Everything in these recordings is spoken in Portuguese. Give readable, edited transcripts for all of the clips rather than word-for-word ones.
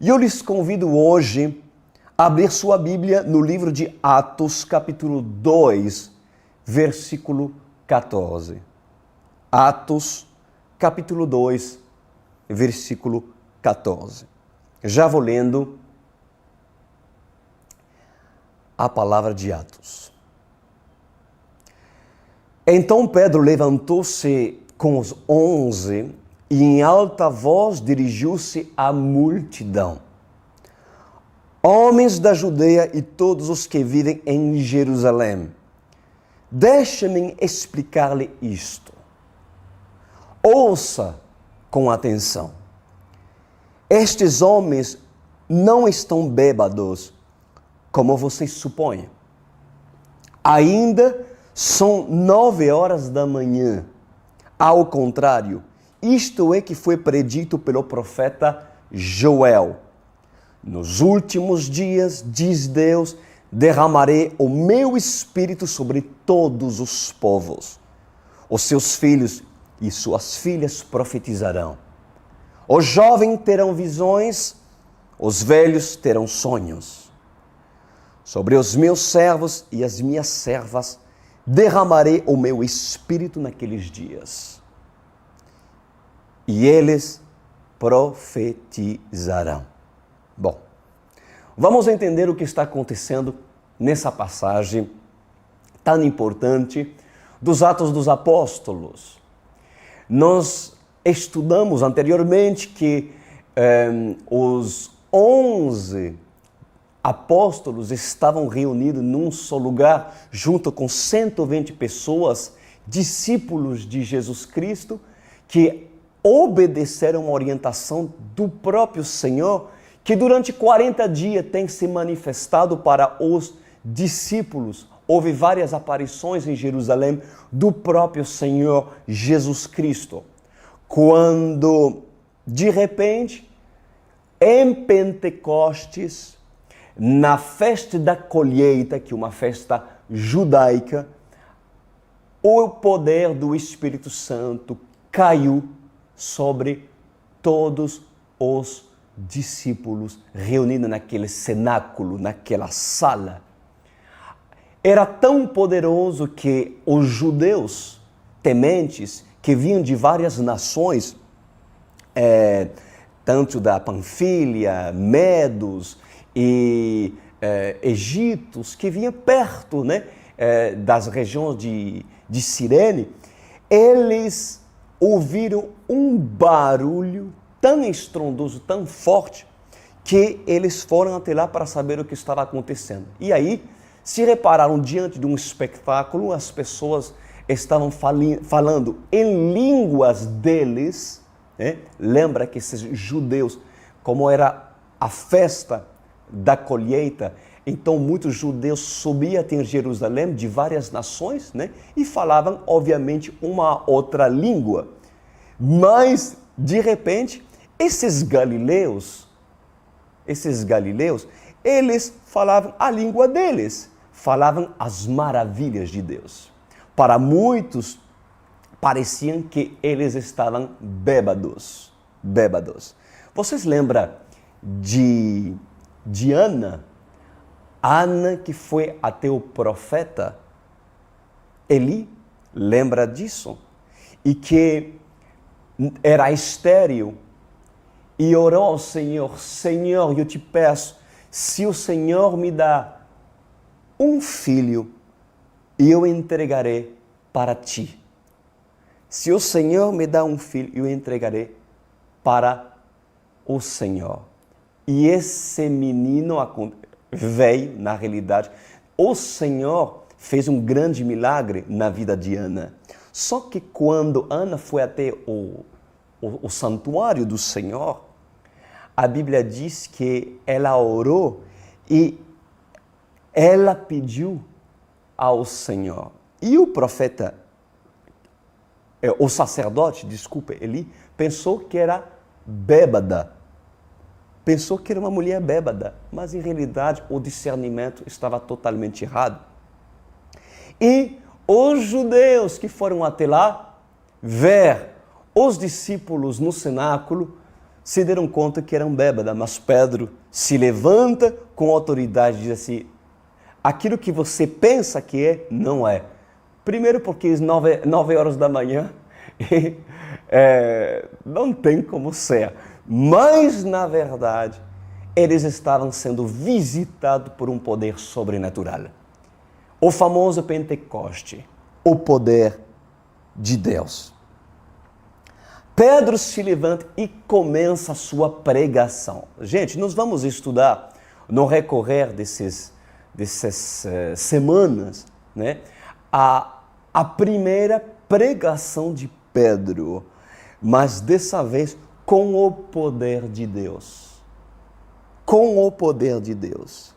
E eu lhes convido hoje a abrir sua Bíblia no livro de Atos, capítulo 2, versículo 14. Atos, capítulo 2, versículo 14. Já vou lendo a palavra de Atos. Então Pedro levantou-se com os 11 e em alta voz dirigiu-se à multidão. Homens da Judeia e todos os que vivem em Jerusalém, deixem-me explicar-lhe isto. Ouça com atenção. Estes homens não estão bêbados, como vocês supõem. Ainda são 9 horas da manhã. Ao contrário, isto é que foi predito pelo profeta Joel. Nos últimos dias, diz Deus, derramarei o meu espírito sobre todos os povos. Os seus filhos e suas filhas profetizarão. Os jovens terão visões, os velhos terão sonhos. Sobre os meus servos e as minhas servas derramarei o meu espírito naqueles dias. E eles profetizarão. Bom, vamos entender o que está acontecendo nessa passagem tão importante dos Atos dos Apóstolos. Nós estudamos anteriormente que os 11 apóstolos estavam reunidos num só lugar, junto com 120 pessoas, discípulos de Jesus Cristo, que obedeceram a orientação do próprio Senhor, que durante 40 dias tem se manifestado para os discípulos. Houve várias aparições em Jerusalém do próprio Senhor Jesus Cristo. Quando, de repente, em Pentecostes, na festa da colheita, que é uma festa judaica, o poder do Espírito Santo caiu sobre todos os discípulos reunidos naquele cenáculo, naquela sala. Era tão poderoso que os judeus tementes, que vinham de várias nações, tanto da Panfilha, Medos e Egitos, que vinham perto, né, das regiões de Cirene, eles ouviram um barulho tão estrondoso, tão forte, que eles foram até lá para saber o que estava acontecendo. E aí, se repararam diante de um espetáculo, as pessoas estavam falando em línguas deles, né? Lembra que esses judeus, como era a festa da colheita, então muitos judeus subiam até Jerusalém de várias nações, né? E falavam, obviamente, uma outra língua. Mas, de repente, esses galileus, eles falavam a língua deles, falavam as maravilhas de Deus. Para muitos, pareciam que eles estavam bêbados. Vocês lembram de Ana? Ana que foi até o profeta Eli, lembra disso? E que era estéril e orou ao Senhor: Senhor, eu te peço, se o Senhor me dá um filho, eu entregarei para ti. Se o Senhor me dá um filho, eu entregarei para o Senhor. E esse menino veio, na realidade, o Senhor fez um grande milagre na vida de Ana. Só que quando Ana foi até o santuário do Senhor, a Bíblia diz que ela orou e ela pediu ao Senhor. E o profeta, o sacerdote, Eli, pensou que era bêbada. Pensou que era uma mulher bêbada, mas em realidade o discernimento estava totalmente errado. E os judeus que foram até lá ver os discípulos no cenáculo se deram conta que eram bêbadas, mas Pedro se levanta com autoridade e diz assim, aquilo que você pensa que é, não é. Primeiro porque às 9 horas da manhã e, não tem como ser. Mas, na verdade, eles estavam sendo visitados por um poder sobrenatural. O famoso Pentecoste, o poder de Deus. Pedro se levanta e começa a sua pregação. Gente, nós vamos estudar no recorrer dessas semanas, né, a primeira pregação de Pedro, mas dessa vez com o poder de Deus. Com o poder de Deus.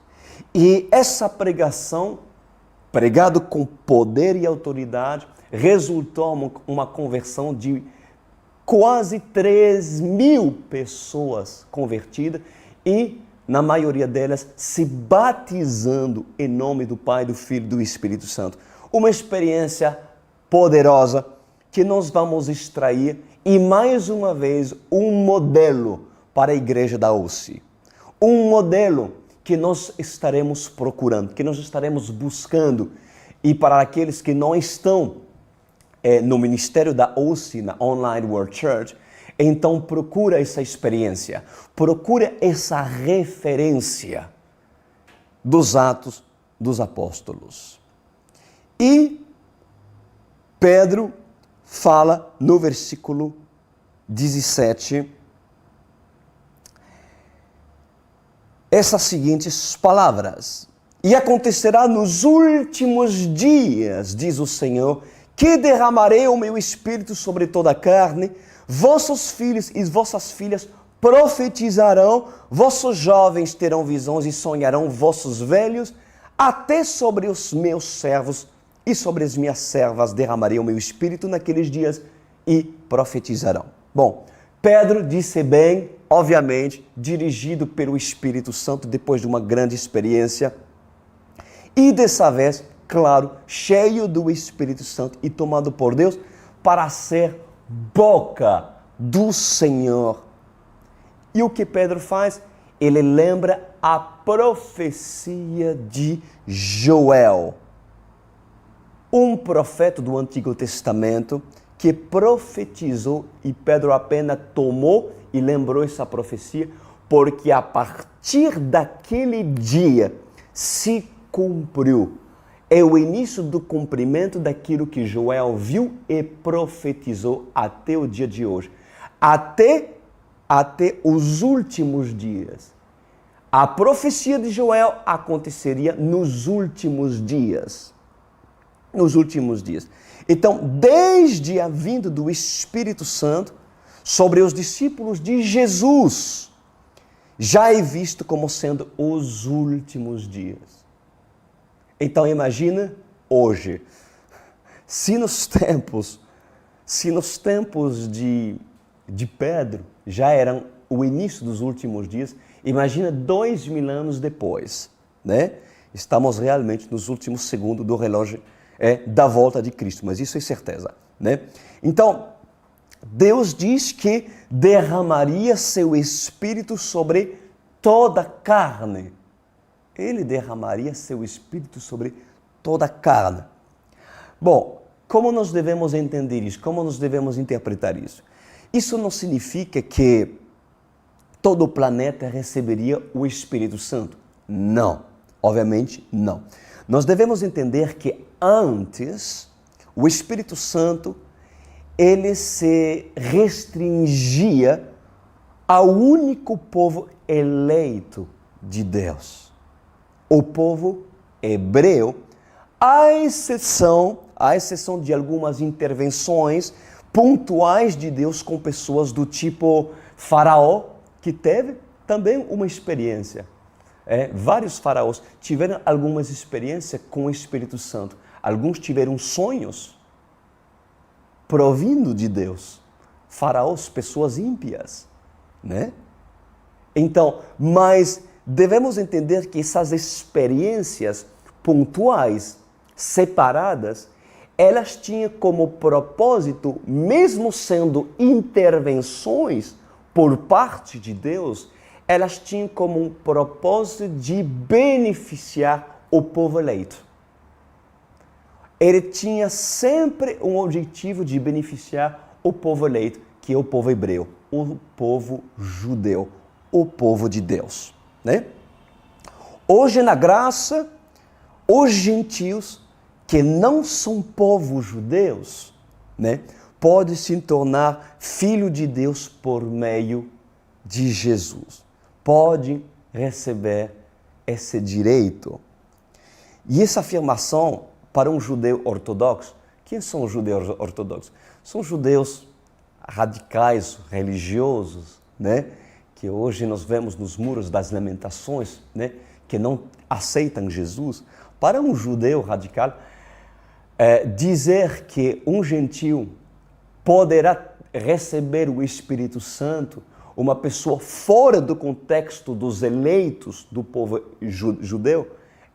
E essa pregação, pregado com poder e autoridade, resultou uma conversão de quase 3.000 pessoas convertidas e, na maioria delas, se batizando em nome do Pai, do Filho e do Espírito Santo. Uma experiência poderosa que nós vamos extrair e, mais uma vez, um modelo para a igreja da UCI. Um modelo que nós estaremos procurando, que nós estaremos buscando. E para aqueles que não estão no ministério da UCI, na Online World Church, então procura essa experiência, procura essa referência dos Atos dos Apóstolos. E Pedro fala no versículo 17 essas seguintes palavras. E acontecerá nos últimos dias, diz o Senhor, que derramarei o meu espírito sobre toda a carne, vossos filhos e vossas filhas profetizarão, vossos jovens terão visões e sonharão, vossos velhos, até sobre os meus servos e sobre as minhas servas derramarei o meu espírito naqueles dias e profetizarão. Bom, Pedro disse bem, obviamente, dirigido pelo Espírito Santo depois de uma grande experiência e dessa vez, claro, cheio do Espírito Santo e tomado por Deus para ser boca do Senhor. E o que Pedro faz? Ele lembra a profecia de Joel, um profeta do Antigo Testamento que profetizou e Pedro apenas tomou e lembrou essa profecia porque a partir daquele dia se cumpriu. É o início do cumprimento daquilo que Joel viu e profetizou até o dia de hoje. Até os últimos dias. A profecia de Joel aconteceria nos últimos dias. Nos últimos dias. Então, desde a vinda do Espírito Santo sobre os discípulos de Jesus, já é visto como sendo os últimos dias. Então imagina hoje, se nos tempos de Pedro já eram o início dos últimos dias, imagina 2.000 anos depois, né? Estamos realmente nos últimos segundos do relógio da volta de Cristo, mas isso é certeza, né? Então, Deus diz que derramaria seu Espírito sobre toda a carne. Ele derramaria seu Espírito sobre toda a carne. Bom, como nós devemos entender isso? Como nós devemos interpretar isso? Isso não significa que todo o planeta receberia o Espírito Santo. Não, obviamente não. Nós devemos entender que antes, o Espírito Santo, ele se restringia ao único povo eleito de Deus. O povo hebreu, à exceção de algumas intervenções pontuais de Deus com pessoas do tipo Faraó, que teve também uma experiência. Vários faraós tiveram algumas experiências com o Espírito Santo. Alguns tiveram sonhos provindo de Deus. Faraós, pessoas ímpias, né? Então, mas devemos entender que essas experiências pontuais, separadas, elas tinham como propósito, mesmo sendo intervenções por parte de Deus, elas tinham como um propósito de beneficiar o povo eleito. Ele tinha sempre um objetivo de beneficiar o povo eleito, que é o povo hebreu, o povo judeu, o povo de Deus, né? Hoje na graça, os gentios que não são povos judeus, né, podem se tornar filho de Deus por meio de Jesus. Podem receber esse direito. E essa afirmação para um judeu ortodoxo, quem são os judeus ortodoxos? São judeus radicais, religiosos, né, que hoje nós vemos nos muros das lamentações, né, que não aceitam Jesus. Para um judeu radical, dizer que um gentil poderá receber o Espírito Santo, uma pessoa fora do contexto dos eleitos do povo judeu,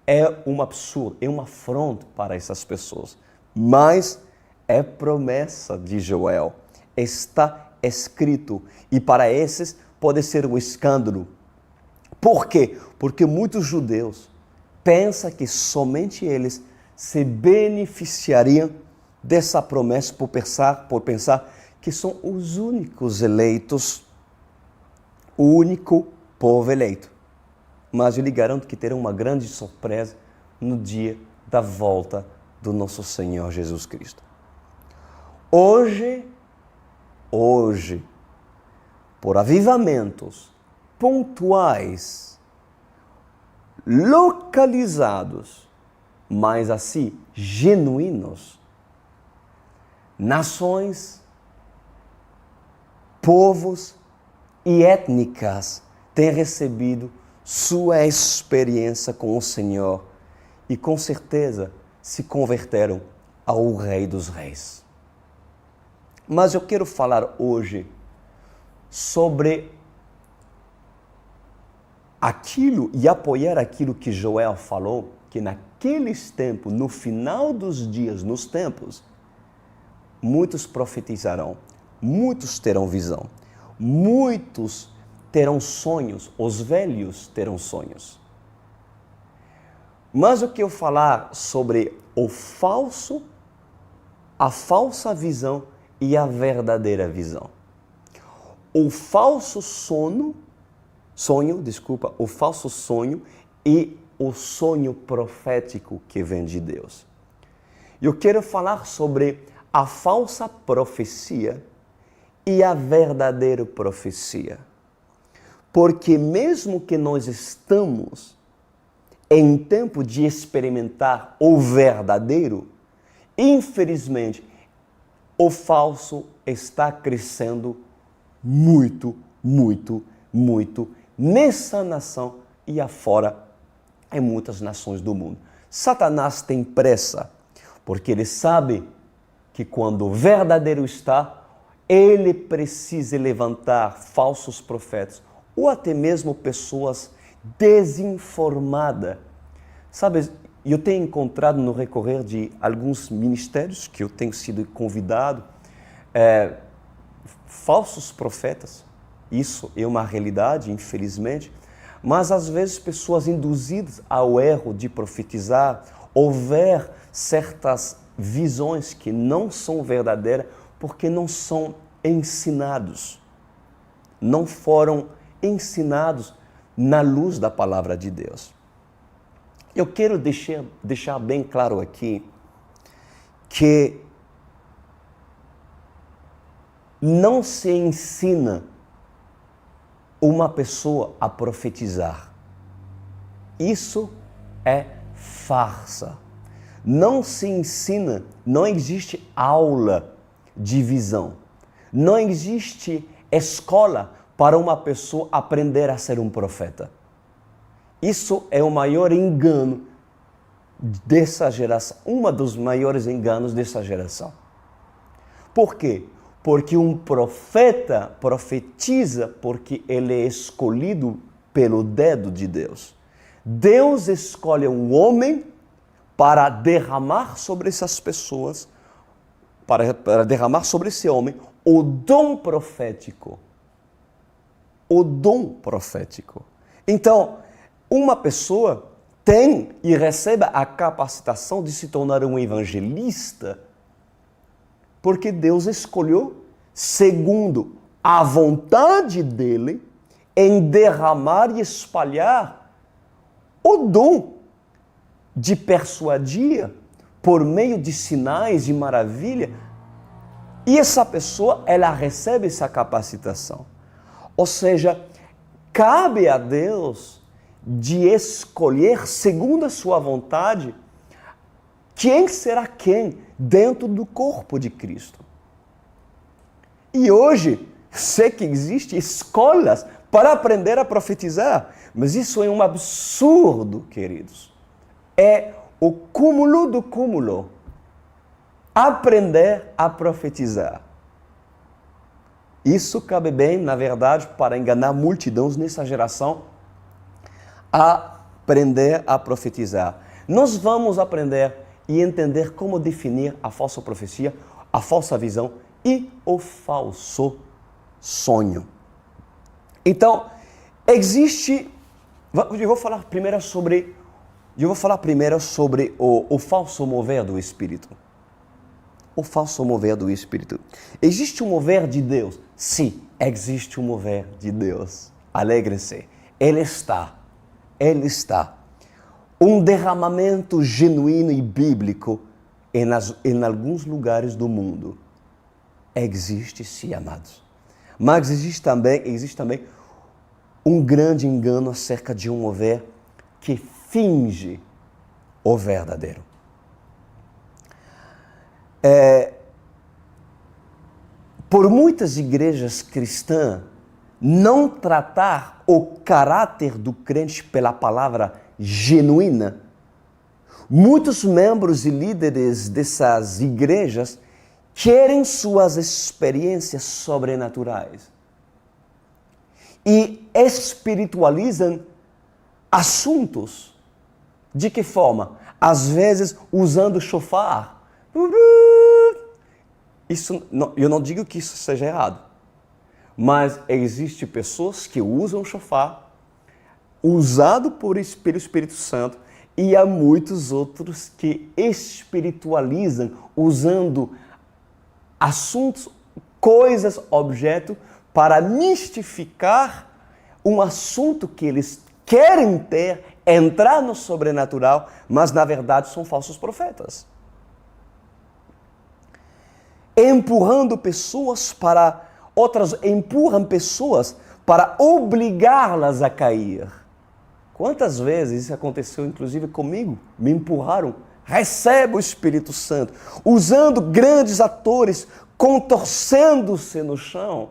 é um absurdo, é uma afronta para essas pessoas. Mas é promessa de Joel, está escrito, e para esses pode ser um escândalo. Por quê? Porque muitos judeus pensam que somente eles se beneficiariam dessa promessa por pensar que são os únicos eleitos, o único povo eleito. Mas eu lhe garanto que terão uma grande surpresa no dia da volta do nosso Senhor Jesus Cristo. Hoje, por avivamentos pontuais, localizados, mas assim, genuínos, nações, povos e étnicas têm recebido sua experiência com o Senhor e com certeza se converteram ao Rei dos Reis. Mas eu quero falar hoje sobre aquilo e apoiar aquilo que Joel falou, que naqueles tempos, no final dos dias, nos tempos, muitos profetizarão, muitos terão visão, muitos terão sonhos, os velhos terão sonhos. Mas eu quero falar sobre a falsa visão e a verdadeira visão. O falso sonho, o falso sonho e o sonho profético que vem de Deus. Eu quero falar sobre a falsa profecia e a verdadeira profecia. Porque mesmo que nós estamos em tempo de experimentar o verdadeiro, infelizmente, o falso está crescendo muito, muito, muito nessa nação e afora em muitas nações do mundo. Satanás tem pressa, porque ele sabe que quando o verdadeiro está, ele precisa levantar falsos profetas, ou até mesmo pessoas desinformadas. Sabe, eu tenho encontrado no recorrer de alguns ministérios que eu tenho sido convidado, falsos profetas. Isso é uma realidade, infelizmente, mas às vezes pessoas induzidas ao erro de profetizar ou ver certas visões que não são verdadeiras porque não são ensinados, não foram ensinados na luz da palavra de Deus. Eu quero deixar bem claro aqui que não se ensina uma pessoa a profetizar. Isso é farsa. Não se ensina, não existe aula de visão. Não existe escola para uma pessoa aprender a ser um profeta. Isso é o maior engano dessa geração, um dos maiores enganos dessa geração. Por quê? Porque um profeta profetiza porque ele é escolhido pelo dedo de Deus. Deus escolhe um homem para derramar sobre essas pessoas, para derramar sobre esse homem o dom profético. o dom profético. Então, uma pessoa tem e recebe a capacitação de se tornar um evangelista porque Deus escolheu, segundo a vontade dele, em derramar e espalhar o dom de persuadir por meio de sinais e maravilha. E essa pessoa, ela recebe essa capacitação. Ou seja, cabe a Deus de escolher, segundo a sua vontade, quem será quem dentro do corpo de Cristo. E hoje, sei que existem escolas para aprender a profetizar, mas isso é um absurdo, queridos. É o cúmulo do cúmulo. Aprender a profetizar. Isso cabe bem, na verdade, para enganar multidões nessa geração, aprender a profetizar. Nós vamos aprender e entender como definir a falsa profecia, a falsa visão e o falso sonho. Então, existe... Eu vou falar primeiro sobre o falso mover do Espírito. O falso mover do Espírito. Existe um mover de Deus? Sim, existe um mover de Deus. Alegre-se. Ele está. Um derramamento genuíno e bíblico em alguns lugares do mundo. Existe, sim, amados. Mas existe também um grande engano acerca de um mover que finge o verdadeiro. Por muitas igrejas cristãs, não tratar o caráter do crente pela palavra genuína, muitos membros e líderes dessas igrejas querem suas experiências sobrenaturais e espiritualizam assuntos. De que forma? Às vezes usando shofar. Eu não digo que isso seja errado, mas existem pessoas que usam shofar usado pelo Espírito Santo e há muitos outros que espiritualizam usando assuntos, coisas, objetos para mistificar um assunto que eles querem ter, entrar no sobrenatural, mas na verdade são falsos profetas. Empurram pessoas para obrigá-las a cair. Quantas vezes isso aconteceu, inclusive comigo? Me empurraram. Recebe o Espírito Santo. Usando grandes atores, contorcendo-se no chão.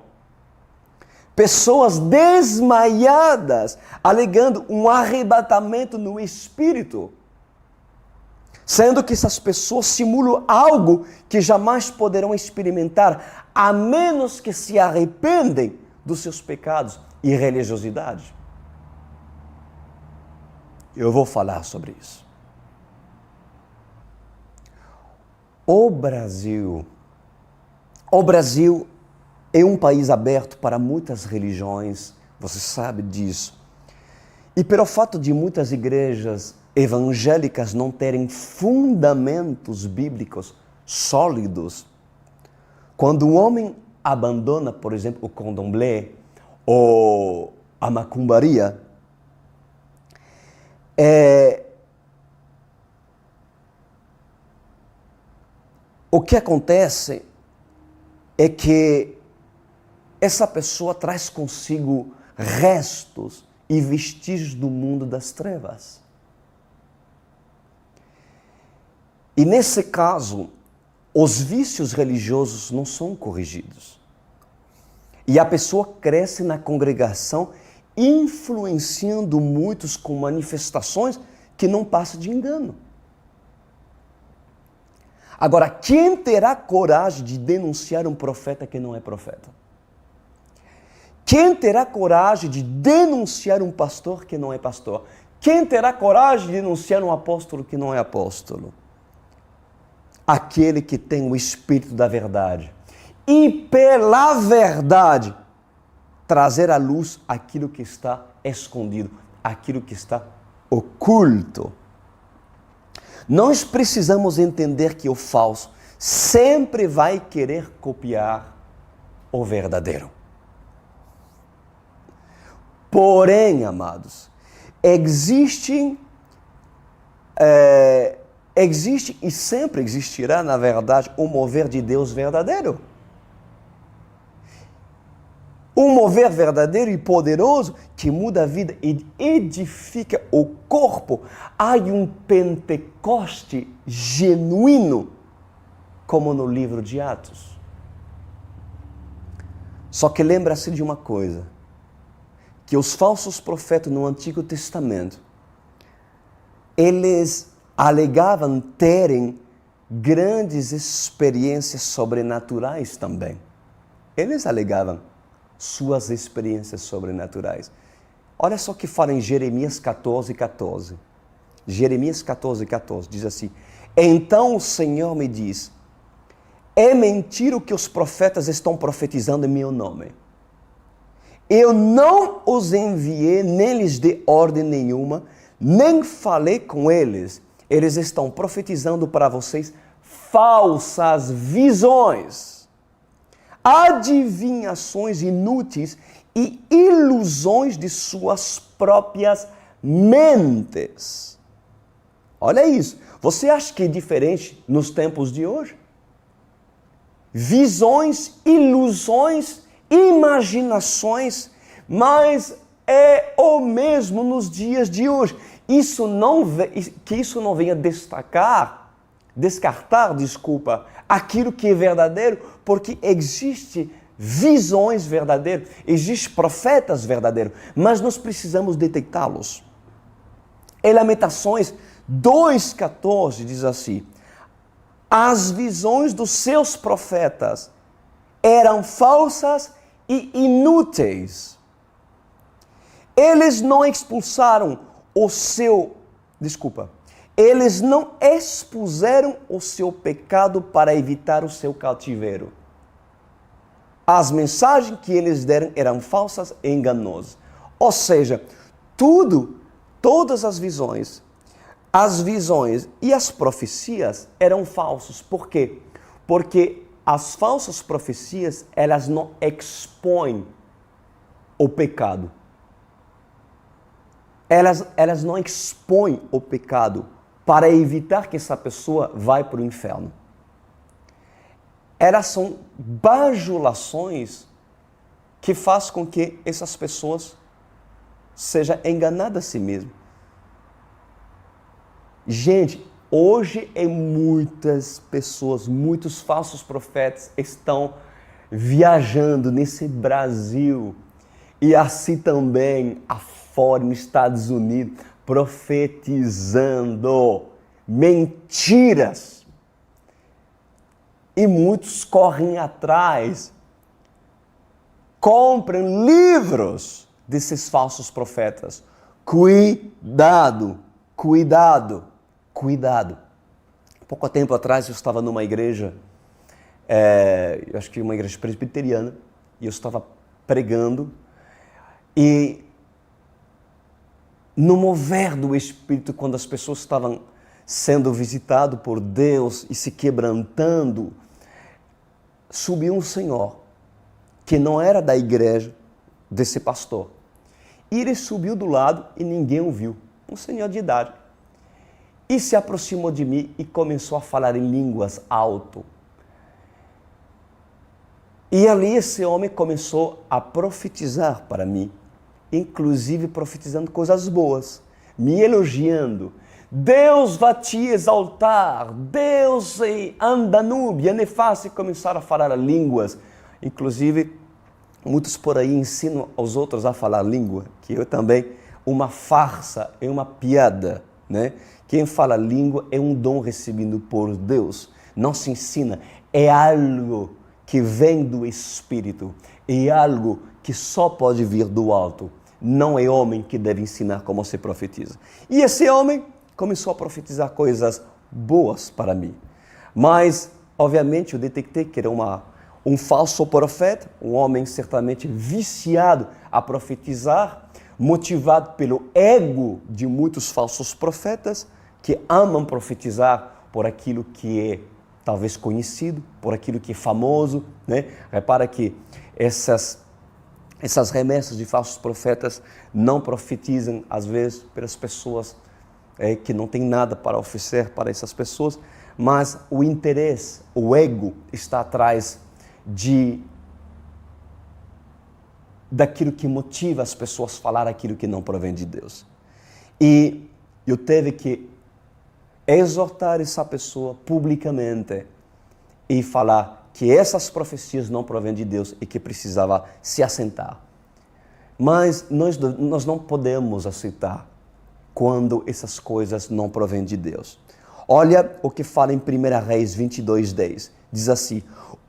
Pessoas desmaiadas, alegando um arrebatamento no Espírito. Sendo que essas pessoas simulam algo que jamais poderão experimentar, a menos que se arrependem dos seus pecados e religiosidade. Eu vou falar sobre isso. O Brasil é um país aberto para muitas religiões, você sabe disso. E pelo fato de muitas igrejas evangélicas não terem fundamentos bíblicos sólidos, quando um homem abandona, por exemplo, o candomblé ou a macumbaria, o que acontece é que essa pessoa traz consigo restos e vestígios do mundo das trevas. E nesse caso, os vícios religiosos não são corrigidos. E a pessoa cresce na congregação, influenciando muitos com manifestações que não passam de engano. Agora, quem terá coragem de denunciar um profeta que não é profeta? Quem terá coragem de denunciar um pastor que não é pastor? Quem terá coragem de denunciar um apóstolo que não é apóstolo? Aquele que tem o Espírito da verdade. E pela verdade trazer à luz aquilo que está escondido, aquilo que está oculto. Nós precisamos entender que o falso sempre vai querer copiar o verdadeiro. Porém, amados, existe e sempre existirá, na verdade, o mover de Deus verdadeiro. Um mover verdadeiro e poderoso que muda a vida e edifica o corpo. Há um Pentecoste genuíno, como no livro de Atos. Só que lembra-se de uma coisa, que os falsos profetas no Antigo Testamento, eles alegavam terem grandes experiências sobrenaturais também. Eles alegavam suas experiências sobrenaturais. Olha só o que fala em Jeremias 14:14. Jeremias 14:14 diz assim: Então o Senhor me diz, é mentira o que os profetas estão profetizando em meu nome. Eu não os enviei, nem lhes dei ordem nenhuma, nem falei com eles. Eles estão profetizando para vocês falsas visões, adivinhações inúteis e ilusões de suas próprias mentes. Olha isso. Você acha que é diferente nos tempos de hoje? Visões, ilusões, imaginações, mas é o mesmo nos dias de hoje. Que isso não venha descartar, aquilo que é verdadeiro, porque existe visões verdadeiras, existem profetas verdadeiros, mas nós precisamos detectá-los. Em Lamentações 2:14 diz assim: as visões dos seus profetas eram falsas e inúteis. Eles não expuseram eles não expuseram o seu pecado para evitar o seu cativeiro. As mensagens que eles deram eram falsas e enganosas. Ou seja, todas as visões e as profecias eram falsos. Por quê? Porque as falsas profecias, elas não expõem o pecado. Elas não expõem o pecado para evitar que essa pessoa vá para o inferno. Elas são bajulações que fazem com que essas pessoas sejam enganadas a si mesmas. Gente, hoje muitas pessoas, muitos falsos profetas estão viajando nesse Brasil e assim também afora nos Estados Unidos, profetizando mentiras. E muitos correm atrás, compram livros desses falsos profetas. Cuidado, cuidado, cuidado. Pouco tempo atrás eu estava numa igreja, eu acho que uma igreja presbiteriana, e eu estava pregando, e no mover do Espírito, quando as pessoas estavam sendo visitadas por Deus e se quebrantando, subiu um senhor, que não era da igreja desse pastor. E ele subiu do lado e ninguém o viu, um senhor de idade. E se aproximou de mim e começou a falar em línguas alto. E ali esse homem começou a profetizar para mim, inclusive profetizando coisas boas, me elogiando. Deus vai te exaltar, Deus anda núbia, é fácil começar a falar línguas. Inclusive, muitos por aí ensinam aos outros a falar língua, que eu também, uma farsa, é uma piada, né? Quem fala língua é um dom recebido por Deus, não se ensina, é algo que vem do Espírito, é algo que só pode vir do alto. Não é homem que deve ensinar como se profetiza. E esse homem começou a profetizar coisas boas para mim. Mas, obviamente, eu detectei que era Um falso profeta, um homem certamente viciado a profetizar, motivado pelo ego de muitos falsos profetas que amam profetizar por aquilo que é talvez conhecido, por aquilo que é famoso, né? Repara que essas remessas de falsos profetas não profetizam, às vezes, pelas pessoas que não têm nada para oferecer para essas pessoas, mas o interesse, o ego está atrás daquilo que motiva as pessoas a falar aquilo que não provém de Deus. E eu tive que exortar essa pessoa publicamente e falar que essas profecias não provêm de Deus e que precisava se assentar. Mas nós não podemos aceitar quando essas coisas não provêm de Deus. Olha o que fala em 1 Reis 22:10. Diz assim: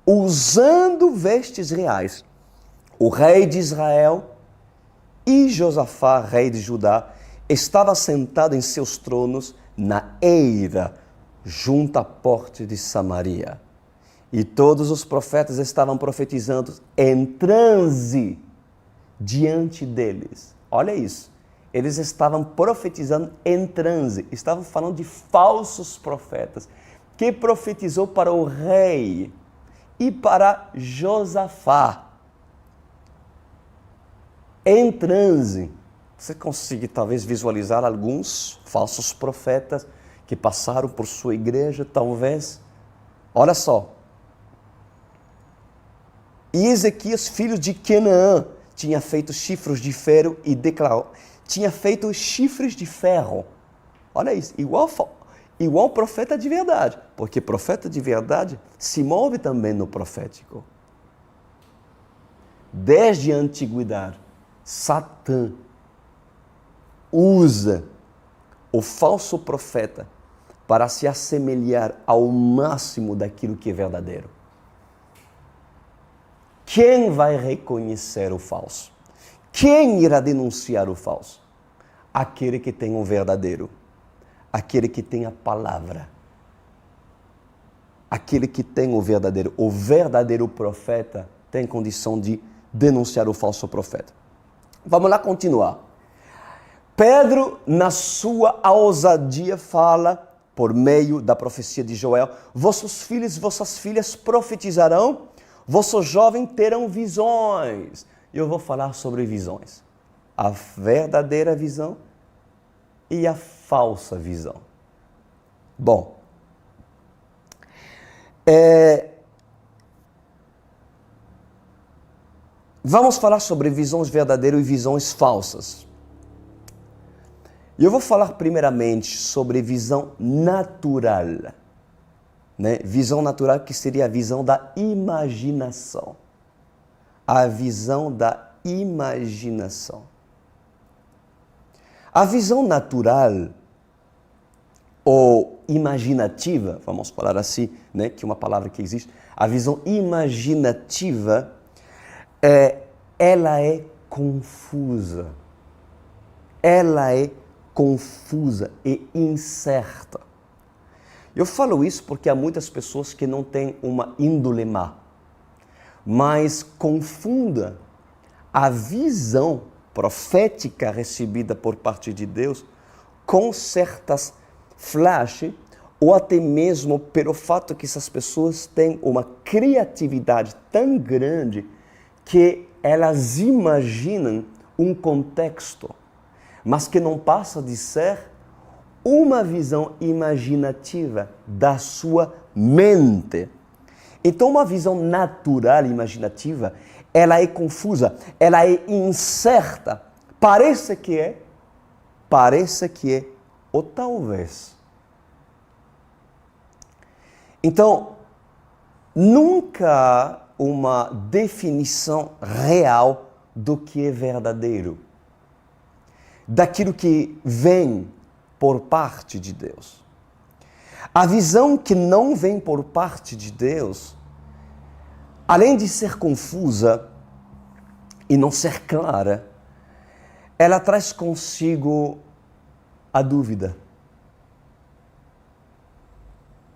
usando vestes reais, o rei de Israel e Josafá, rei de Judá, estava sentado em seus tronos na eira, junto à porta de Samaria. E todos os profetas estavam profetizando em transe diante deles. Olha isso. Eles estavam profetizando em transe. Estavam falando de falsos profetas que profetizou para o rei e para Josafá. Em transe. Você consegue talvez visualizar alguns falsos profetas que passaram por sua igreja, talvez? Olha só. E Ezequias, filho de Canaã, tinha feito chifres de ferro e declarou. Tinha feito chifres de ferro. Olha isso, igual profeta de verdade. Porque profeta de verdade se move também no profético. Desde a antiguidade, Satã usa o falso profeta para se assemelhar ao máximo daquilo que é verdadeiro. Quem vai reconhecer o falso? Quem irá denunciar o falso? Aquele que tem o verdadeiro. Aquele que tem a palavra. Aquele que tem o verdadeiro. O verdadeiro profeta tem condição de denunciar o falso profeta. Vamos lá continuar. Pedro, na sua ousadia, fala, por meio da profecia de Joel: vossos filhos e vossas filhas profetizarão, vossos jovens terão visões. Eu vou falar sobre visões. A verdadeira visão e a falsa visão. Bom, vamos falar sobre visões verdadeiras e visões falsas. Eu vou falar primeiramente sobre visão natural. Né? Visão natural, que seria a visão da imaginação. A visão da imaginação. A visão natural ou imaginativa, vamos falar assim, né? Que é uma palavra que existe. A visão imaginativa, ela é confusa. Ela é confusa e incerta. Eu falo isso porque há muitas pessoas que não têm uma índole má, mas confunda a visão profética recebida por parte de Deus com certas flashes, ou até mesmo pelo fato que essas pessoas têm uma criatividade tão grande que elas imaginam um contexto, mas que não passa de ser uma visão imaginativa da sua mente. Então, uma visão natural imaginativa, ela é confusa, ela é incerta. Parece que é, ou talvez. Então, nunca há uma definição real do que é verdadeiro, daquilo que vem por parte de Deus. A visão que não vem por parte de Deus, além de ser confusa e não ser clara, ela traz consigo a dúvida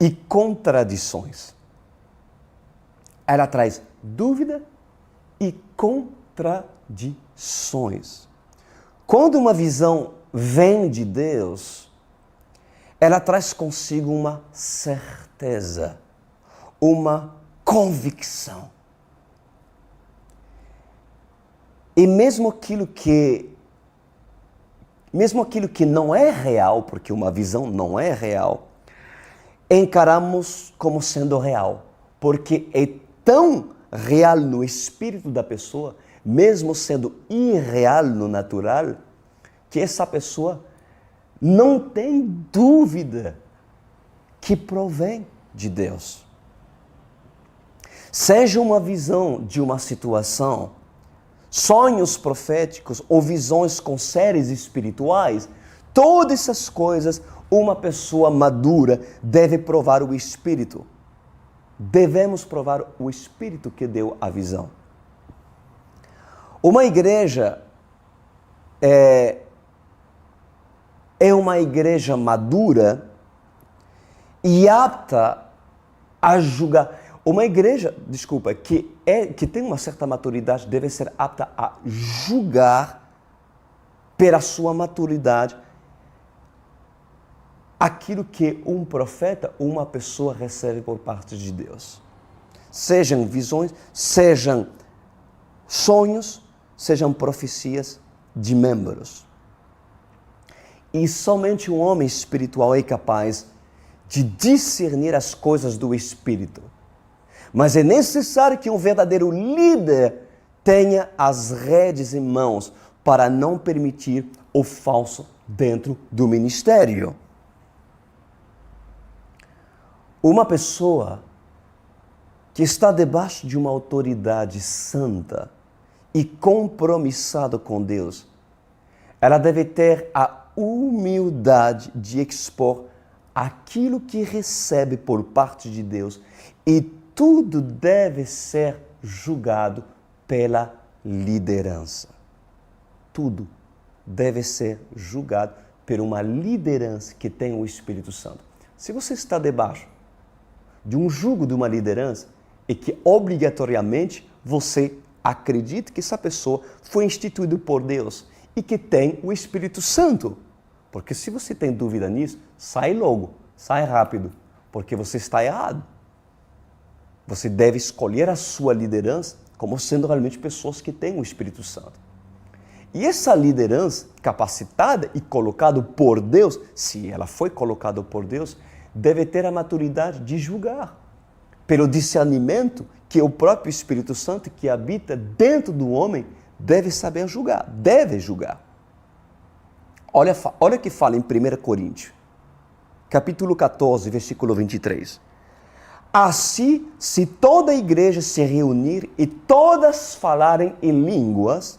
e contradições. ela traz dúvida e contradições. Quando uma visão vem de Deus, ela traz consigo uma certeza, uma convicção. E mesmo aquilo que não é real, porque uma visão não é real, encaramos como sendo real, porque é tão real no espírito da pessoa, mesmo sendo irreal no natural, que essa pessoa não tem dúvida que provém de Deus. Seja uma visão de uma situação, sonhos proféticos ou visões com seres espirituais, todas essas coisas, uma pessoa madura deve provar o Espírito. Devemos provar o Espírito que deu a visão. Uma igreja é uma igreja madura e apta a julgar. Uma igreja, que tem uma certa maturidade, deve ser apta a julgar pela sua maturidade aquilo que um profeta ou uma pessoa recebe por parte de Deus. Sejam visões, sejam sonhos, sejam profecias de membros. E somente um homem espiritual é capaz de discernir as coisas do Espírito. Mas é necessário que um verdadeiro líder tenha as rédeas em mãos para não permitir o falso dentro do ministério. Uma pessoa que está debaixo de uma autoridade santa e compromissada com Deus, ela deve ter a humildade de expor aquilo que recebe por parte de Deus, e tudo deve ser julgado pela liderança. Tudo deve ser julgado por uma liderança que tem o Espírito Santo. Se você está debaixo de um jugo de uma liderança e que obrigatoriamente você acredita que essa pessoa foi instituída por Deus e que tem o Espírito Santo. Porque se você tem dúvida nisso, sai logo, sai rápido, porque você está errado. Você deve escolher a sua liderança como sendo realmente pessoas que têm o Espírito Santo. E essa liderança capacitada e colocada por Deus, se ela foi colocada por Deus, deve ter a maturidade de julgar, pelo discernimento que o próprio Espírito Santo que habita dentro do homem deve saber julgar, deve julgar. Olha o que fala em 1 Coríntios, capítulo 14, versículo 23. Assim, se toda a igreja se reunir e todas falarem em línguas,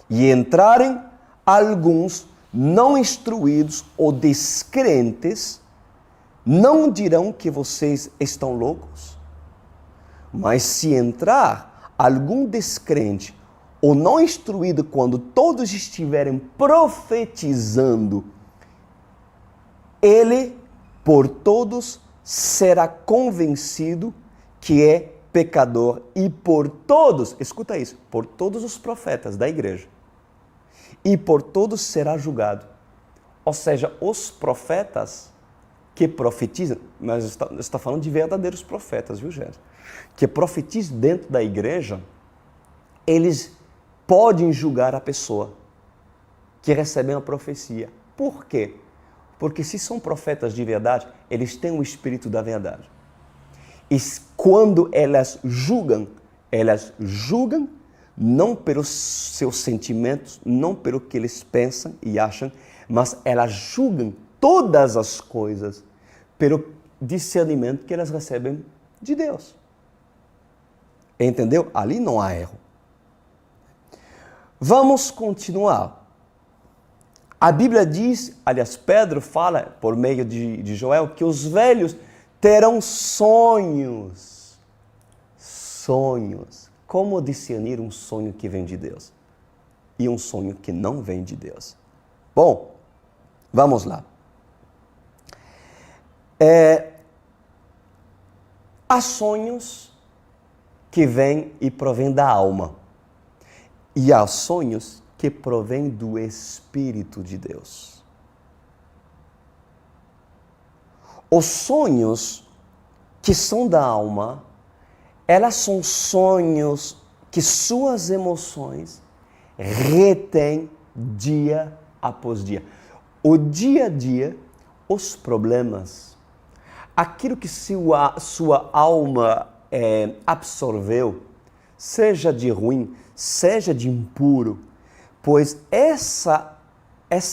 e entrarem alguns não instruídos ou descrentes, não dirão que vocês estão loucos. Mas se entrar algum descrente ou não instruído quando todos estiverem profetizando, ele por todos será convencido que é pecador, e por todos, escuta isso, por todos os profetas da igreja, e por todos será julgado. Ou seja, os profetas que profetizam, mas está falando de verdadeiros profetas, viu, gente? Que profetizam dentro da igreja, eles podem julgar a pessoa que recebe uma profecia. Por quê? Porque se são profetas de verdade, eles têm o espírito da verdade. E quando elas julgam não pelos seus sentimentos, não pelo que eles pensam e acham, mas elas julgam todas as coisas pelo discernimento que elas recebem de Deus. Entendeu? Ali não há erro. Vamos continuar. A Bíblia diz, aliás, Pedro fala por meio de Joel, que os velhos terão sonhos. Sonhos. Como discernir um sonho que vem de Deus e um sonho que não vem de Deus? Bom, vamos lá. Há sonhos que vêm e provêm da alma. E há sonhos que provêm do Espírito de Deus. Os sonhos que são da alma, elas são sonhos que suas emoções retêm dia após dia. O dia a dia, os problemas, aquilo que sua alma absorveu, seja de ruim, seja de impuro, pois essa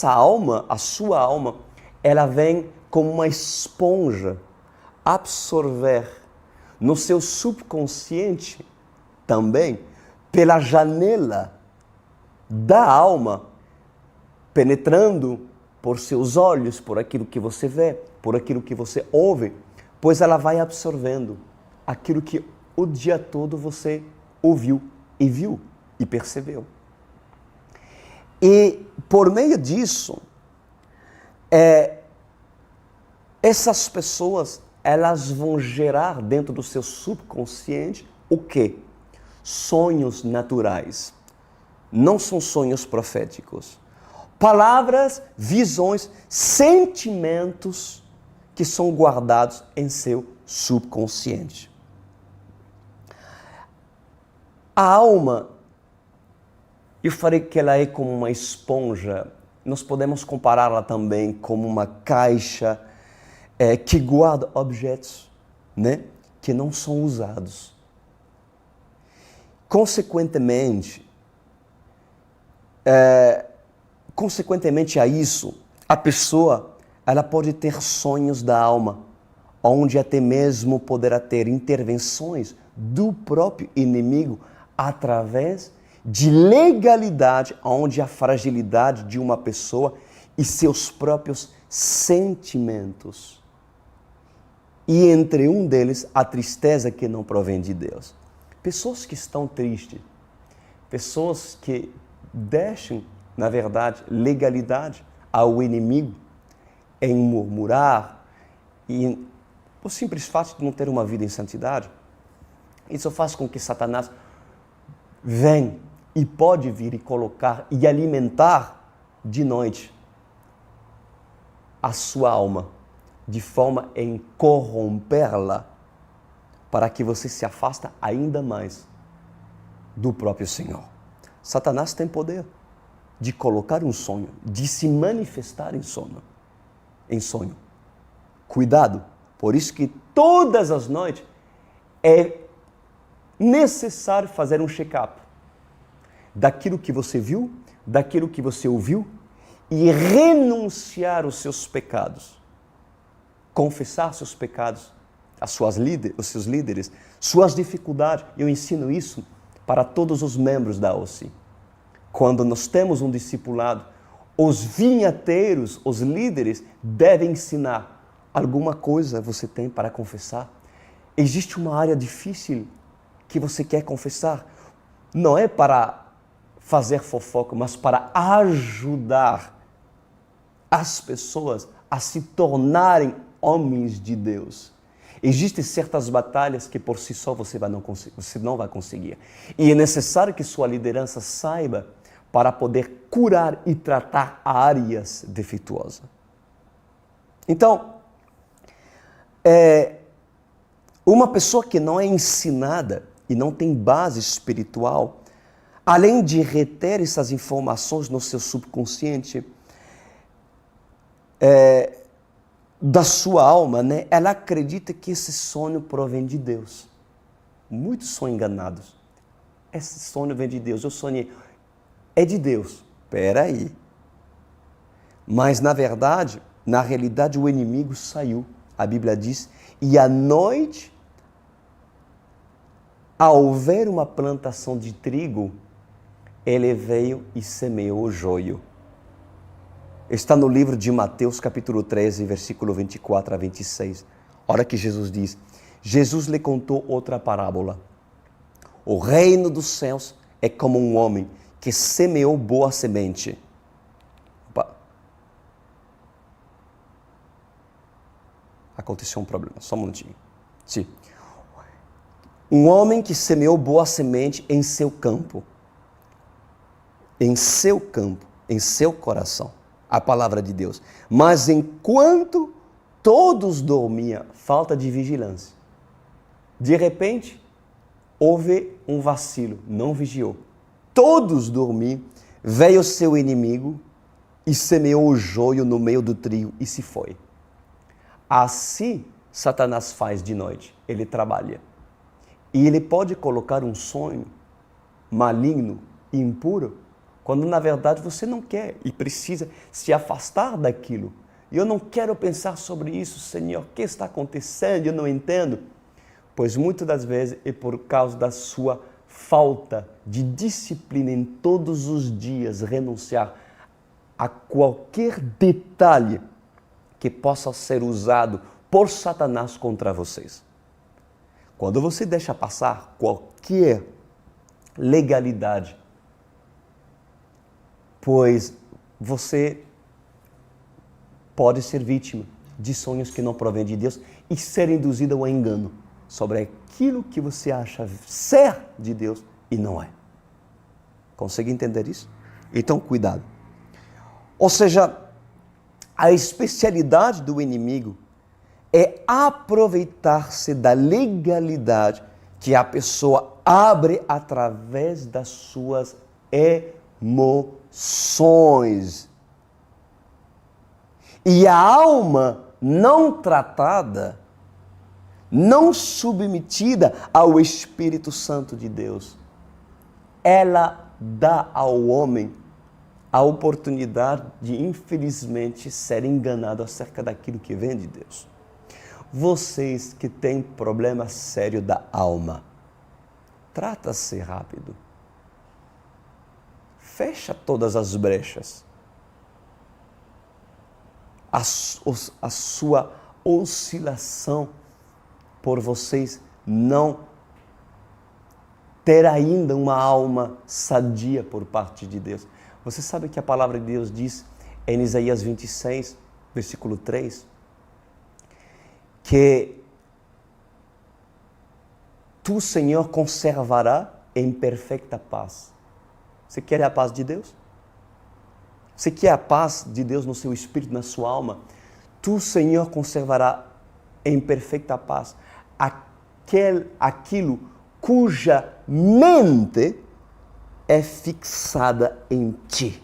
alma, a sua alma, ela vem como uma esponja absorver no seu subconsciente também, pela janela da alma, penetrando por seus olhos, por aquilo que você vê, por aquilo que você ouve, pois ela vai absorvendo aquilo que o dia todo você ouviu e viu e percebeu. E por meio disso, essas pessoas, elas vão gerar dentro do seu subconsciente o quê? Sonhos naturais. Não são sonhos proféticos. Palavras, visões, sentimentos que são guardados em seu subconsciente. A alma, eu falei que ela é como uma esponja. Nós podemos compará-la também como uma caixa que guarda objetos, né, que não são usados. Consequentemente a isso, a pessoa ela pode ter sonhos da alma, onde até mesmo poderá ter intervenções do próprio inimigo através de legalidade, onde a fragilidade de uma pessoa e seus próprios sentimentos. E entre um deles, a tristeza que não provém de Deus. Pessoas que estão tristes, pessoas que deixam, na verdade, legalidade ao inimigo em murmurar e o simples fato de não ter uma vida em santidade, isso faz com que Satanás venha e pode vir e colocar e alimentar de noite a sua alma, de forma em corrompê-la, para que você se afasta ainda mais do próprio Senhor. Satanás tem poder de colocar um sonho, de se manifestar em sonho. Cuidado, por isso que todas as noites é necessário fazer um check-up daquilo que você viu, daquilo que você ouviu e renunciar aos seus pecados. Confessar seus pecados, os seus líderes, suas dificuldades. Eu ensino isso para todos os membros da OC. Quando nós temos um discipulado, os vinhateiros, os líderes, devem ensinar alguma coisa você tem para confessar. Existe uma área difícil que você quer confessar. Não é para fazer fofoca, mas para ajudar as pessoas a se tornarem homens de Deus. Existem certas batalhas que por si só você não vai conseguir. E é necessário que sua liderança saiba para poder curar e tratar áreas defeituosas. Então, uma pessoa que não é ensinada e não tem base espiritual, além de reter essas informações no seu subconsciente, da sua alma, né? Ela acredita que esse sonho provém de Deus. Muitos são enganados. Esse sonho vem de Deus. Eu sonhei. É de Deus. Espera aí. Mas, na verdade, na realidade, o inimigo saiu. A Bíblia diz, e à noite, ao ver uma plantação de trigo, ele veio e semeou o joio. Está no livro de Mateus, capítulo 13, versículo 24 a 26. Olha que Jesus diz. Jesus lhe contou outra parábola. O reino dos céus é como um homem que semeou boa semente. Opa. Aconteceu um problema, só um minutinho. Sim. Um homem que semeou boa semente em seu campo. Em seu campo, em seu coração. A palavra de Deus. Mas enquanto todos dormiam, falta de vigilância. De repente, houve um vacilo, não vigiou. Todos dormiam, veio seu inimigo e semeou o joio no meio do trigo e se foi. Assim, Satanás faz de noite, ele trabalha. E ele pode colocar um sonho maligno e impuro, quando na verdade você não quer e precisa se afastar daquilo. E eu não quero pensar sobre isso, Senhor, o que está acontecendo? Eu não entendo. Pois muitas das vezes é por causa da sua falta de disciplina em todos os dias, renunciar a qualquer detalhe que possa ser usado por Satanás contra vocês. Quando você deixa passar qualquer legalidade, pois você pode ser vítima de sonhos que não provêm de Deus e ser induzido ao engano sobre aquilo que você acha ser de Deus e não é. Consegue entender isso? Então, cuidado. Ou seja, a especialidade do inimigo é aproveitar-se da legalidade que a pessoa abre através das suas emoções. E a alma não tratada, não submetida ao Espírito Santo de Deus, ela dá ao homem a oportunidade de, infelizmente, ser enganado acerca daquilo que vem de Deus. Vocês que têm problema sério da alma, trata-se rápido. Fecha todas as brechas. A sua oscilação por vocês não ter ainda uma alma sadia por parte de Deus. Você sabe que a palavra de Deus diz em Isaías 26, versículo 3, que tu, Senhor, conservará em perfeita paz. Você quer a paz de Deus? Você quer a paz de Deus no seu espírito, na sua alma? Tu, Senhor, conservará em perfeita paz aquilo cuja mente é fixada em ti,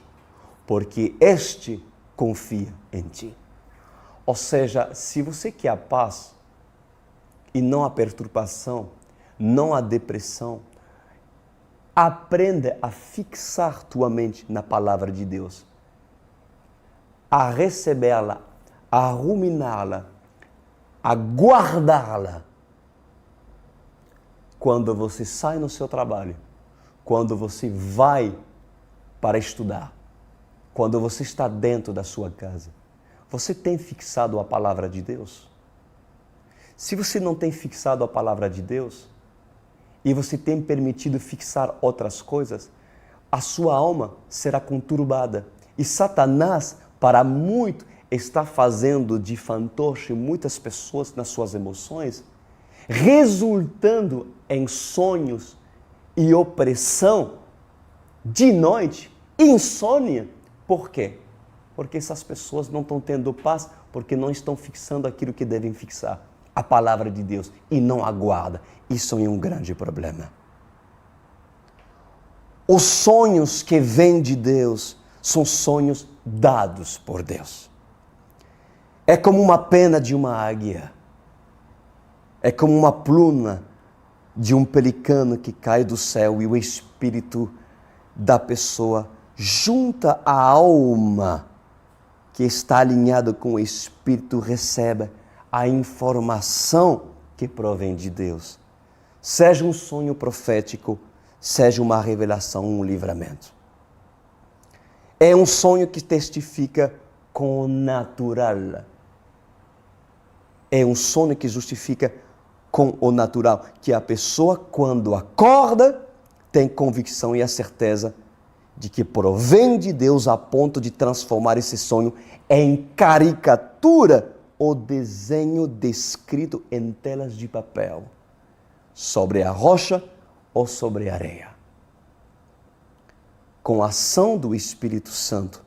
porque este confia em ti. Ou seja, se você quer a paz e não a perturbação, não a depressão, aprenda a fixar tua mente na palavra de Deus, a recebê-la, a ruminá-la, a guardá-la. Quando você sai no seu trabalho, quando você vai para estudar, quando você está dentro da sua casa, você tem fixado a palavra de Deus? Se você não tem fixado a palavra de Deus, e você tem permitido fixar outras coisas, a sua alma será conturbada. E Satanás, para muito, está fazendo de fantoche muitas pessoas nas suas emoções, resultando em sonhos e opressão de noite, insônia. Por quê? Porque essas pessoas não estão tendo paz, porque não estão fixando aquilo que devem fixar, a palavra de Deus, e não aguarda. Isso é um grande problema. Os sonhos que vêm de Deus são sonhos dados por Deus. É como uma pena de uma águia. É como uma pluma de um pelicano que cai do céu e o espírito da pessoa junta a alma que está alinhado com o espírito, recebe a informação que provém de Deus. Seja um sonho profético, seja uma revelação, um livramento. É um sonho que testifica com o natural. É um sonho que justifica com o natural, que a pessoa, quando acorda, tem convicção e a certeza de que provém de Deus a ponto de transformar esse sonho em caricatura ou desenho descrito em telas de papel. sobre a rocha ou sobre a areia. Com a ação do Espírito Santo,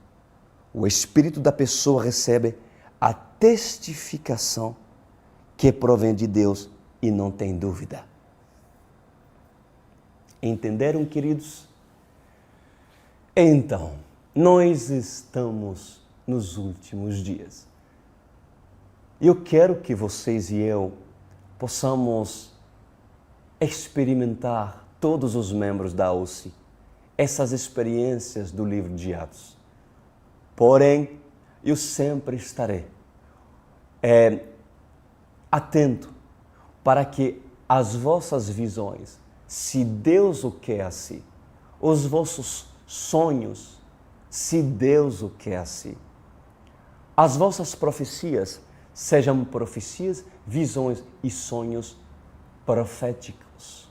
o espírito da pessoa recebe a testificação que provém de Deus e não tem dúvida. Entenderam, queridos? Então, nós estamos nos últimos dias. Eu quero que vocês e eu possamos experimentar, todos os membros da OSI, essas experiências do livro de Atos. Porém, eu sempre estarei atento para que as vossas visões, se Deus o quer assim, os vossos sonhos, se Deus o quer assim, as vossas profecias sejam profecias, visões e sonhos proféticos,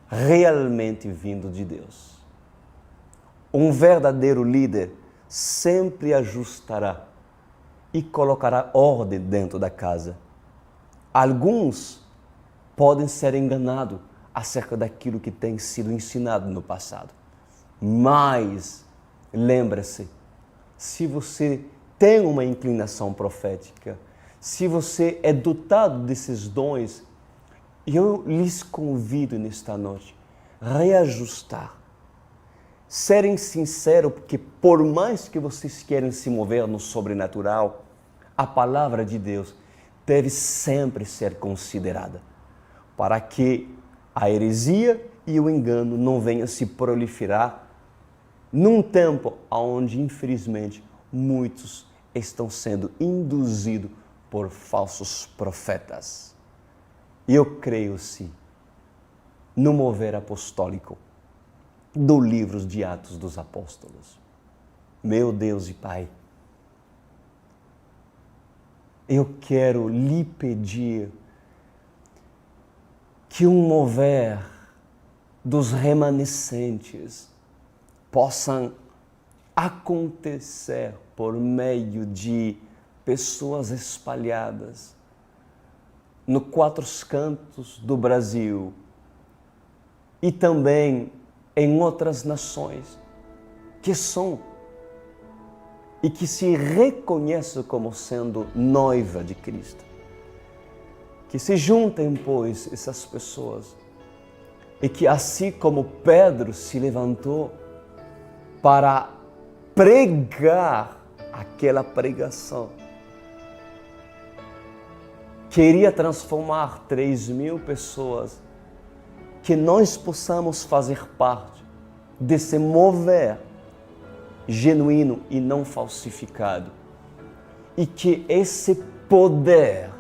realmente vindo de Deus. Um verdadeiro líder sempre ajustará e colocará ordem dentro da casa. Alguns podem ser enganados acerca daquilo que tem sido ensinado no passado. Mas, lembre-se, se você tem uma inclinação profética, se você é dotado desses dons, eu lhes convido nesta noite a reajustar. Serem sinceros, porque por mais que vocês queiram se mover no sobrenatural, a palavra de Deus deve sempre ser considerada, para que a heresia e o engano não venham se proliferar num tempo onde, infelizmente, muitos estão sendo induzidos por falsos profetas. Eu creio, sim, no mover apostólico do livro de Atos dos Apóstolos. Meu Deus e Pai, eu quero lhe pedir que um mover dos remanescentes possam acontecer por meio de pessoas espalhadas nos quatro cantos do Brasil e também em outras nações que são e que se reconhecem como sendo noiva de Cristo. Que se juntem, pois, essas pessoas e que, assim como Pedro se levantou para pregar aquela pregação, queria transformar 3.000 pessoas, que nós possamos fazer parte desse mover genuíno e não falsificado, e que esse poder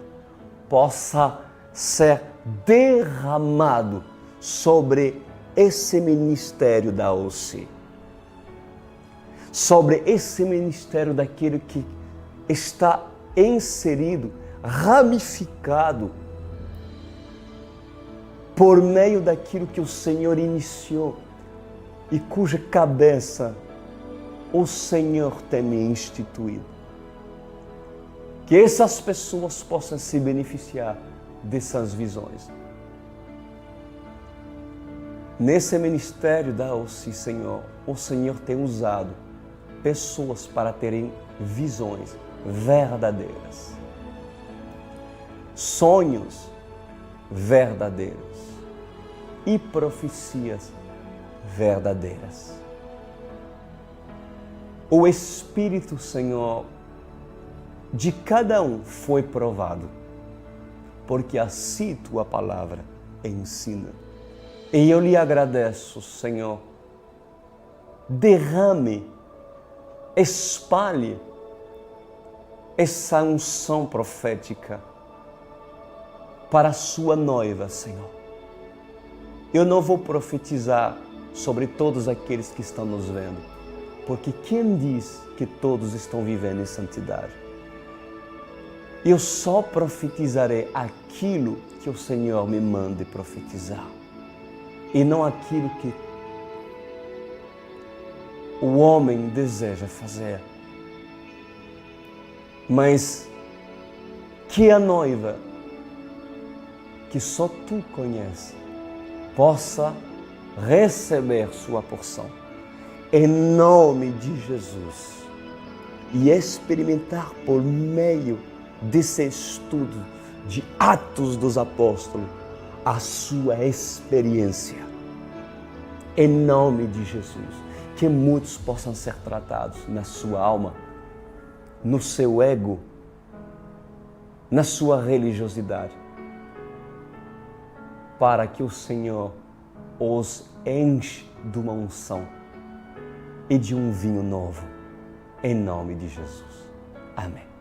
possa ser derramado sobre esse ministério da OC, sobre esse ministério daquele que está inserido, ramificado por meio daquilo que o Senhor iniciou e cuja cabeça o Senhor tem me instituído. Que essas pessoas possam se beneficiar dessas visões. Nesse ministério da OC, Senhor, o Senhor tem usado pessoas para terem visões verdadeiras, sonhos verdadeiros e profecias verdadeiras. O Espírito, Senhor, de cada um foi provado, porque assim Tua palavra ensina. E eu lhe agradeço, Senhor, derrame, espalhe essa unção profética para a sua noiva, Senhor. Eu não vou profetizar sobre todos aqueles que estão nos vendo, porque quem diz que todos estão vivendo em santidade? Eu só profetizarei aquilo que o Senhor me mande profetizar, e não aquilo que o homem deseja fazer. Mas que a noiva, que só Tu conheces, possa receber sua porção. Em nome de Jesus. E experimentar por meio desse estudo de Atos dos Apóstolos a sua experiência. Em nome de Jesus. Que muitos possam ser tratados na sua alma, no seu ego, na sua religiosidade, para que o Senhor os enche de uma unção e de um vinho novo, em nome de Jesus. Amém.